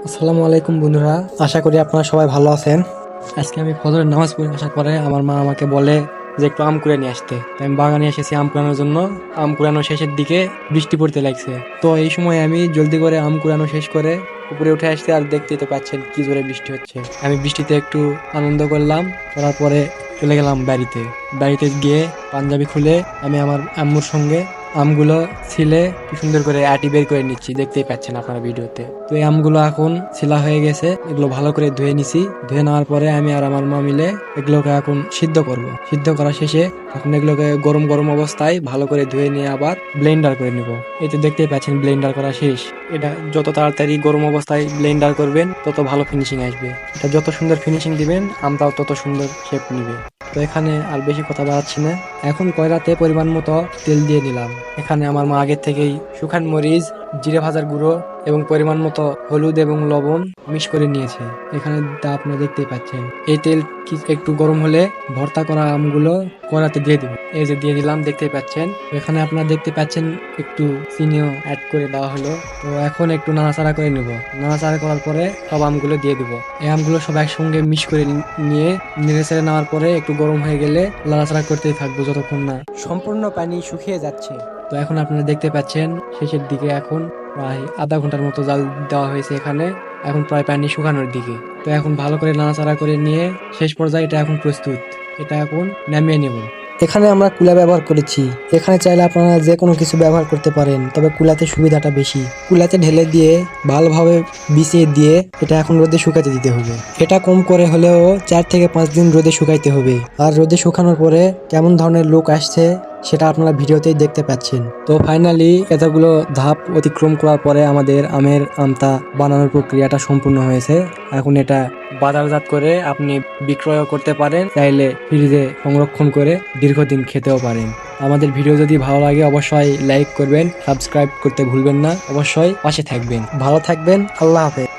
আসসালামু আলাইকুম বন্ধুরা, আশা করি আপনারা সবাই ভালো আছেন। আজকে আমি ফজরের নামাজ পড়ে আসার পরে আমার মা আমাকে বলে যে একটু আম কুড়ে নিয়ে আসতে। তো আমি বাগানে এসেছি আম কুড়ানোর জন্য। আম কুড়ানো শেষের দিকে বৃষ্টি পড়তে লাগছে, তো এই সময় আমি জলদি করে আম কুড়ানো শেষ করে উপরে উঠে আসতে, আর দেখতেই তো পাচ্ছেন কি জোরে বৃষ্টি হচ্ছে। আমি বৃষ্টিতে একটু আনন্দ করলাম, করার পরে চলে গেলাম বাড়িতে। বাড়িতে গিয়ে পাঞ্জাবি খুলে আমি আমার আম্মুর সঙ্গে আমগুলো ছিলে কি সুন্দর করে আটি বের করে নিচ্ছি, দেখতেই পাচ্ছেন আপনারা ভিডিওতে। তো এই আমগুলো এখন ছিলা হয়ে গেছে, এগুলো ভালো করে ধুয়ে নিছি। ধুয়ে নেওয়ার পরে আমি আর আমার মা মিলে এগুলোকে এখন সিদ্ধ করব। সিদ্ধ করা শেষে এখন এগুলোকে গরম গরম অবস্থায় ভালো করে ধুয়ে নিয়ে আবার ব্লেন্ডার করে নিব। এই তো দেখতেই পাচ্ছেন ব্লেন্ডার করা শেষ। এটা যত তাড়াতাড়ি গরম অবস্থায় ব্লেন্ডার করবেন তত ভালো ফিনিশিং আসবে। এটা যত সুন্দর ফিনিশিং দিবেন আমটাও তত সুন্দর শেপ নিবে। তো এখানে আর বেশি কথা বাড়াচ্ছি না, এখন কয়রাতে পরিমাণ মতো তেল দিয়ে নিলাম। এখানে আমার মা আগের থেকেই শুকান মরিচ, জিরে ভাজার গুঁড়ো এবং পরিমাণ মতো হলুদ এবং লবণ মিক্স করে নিয়েছে। এখানে তা আপনারা দেখতেই পাচ্ছেন। এই তেল কি একটু গরম হলে ভর্তা করা আমগুলো কড়াতে দিয়ে দিব। এই যে দিয়ে দিলাম, দেখতেই পাচ্ছেন। তো এখানে আপনারা দেখতে পাচ্ছেন একটু চিনিও অ্যাড করে দেওয়া হলো। তো এখন একটু নাড়াচাড়া করে নিব। নাড়াচাড়া করার পরে সব আমগুলো দিয়ে দিব। এই আমগুলো সব একসঙ্গে মিক্স করে নিয়ে নেড়ে চেড়ে নেওয়ার পরে একটু গরম হয়ে গেলে নাড়াচাড়া করতেই থাকবো যতক্ষণ না সম্পূর্ণ পানি শুকিয়ে যাচ্ছে। তো এখন আপনারা দেখতে পাচ্ছেন শেষের দিকে এখন প্রায় আধা ঘন্টার মতো জাল দেওয়া হয়েছে এখানে। এখন প্রায় পানি শুকানোর দিকে। তো এখন ভালো করে নাড়াচাড়া করে নিয়ে শেষ পর্যায়ে এটা এখন প্রস্তুত। এটা এখন নামিয়ে নেব। এখানে আমরা কুলা ব্যবহার করেছি। এখানে চাইলে আপনারা যে কোনো কিছু ব্যবহার করতে পারেন, তবে কুলাতে সুবিধাটা বেশি। কুলাতে ঢেলে দিয়ে ভালোভাবে বিছিয়ে দিয়ে এটা এখন রোদে শুকাতে দিতে হবে। এটা কম করে হলেও 4 থেকে 5 দিন রোদে শুকাইতে হবে। আর রোদে শুকানোর পরে কেমন ধরনের লুক আসছে সেটা আপনারা ভিডিওতেই দেখতে পাচ্ছেন। তো ফাইনালি এতগুলো ধাপ অতিক্রম করার পরে আমাদের আমের আমটা বানানোর প্রক্রিয়াটা সম্পূর্ণ হয়েছে। এখন এটা বাজারজাত করে আপনি বিক্রয় করতে পারেন, চাইলে ফ্রিজে সংরক্ষণ করে দীর্ঘদিন খেতেও পারেন। আমাদের ভিডিও যদি ভালো লাগে অবশ্যই লাইক করবেন, সাবস্ক্রাইব করতে ভুলবেন না, অবশ্যই পাশে থাকবেন। ভালো থাকবেন, আল্লাহ হাফেজ।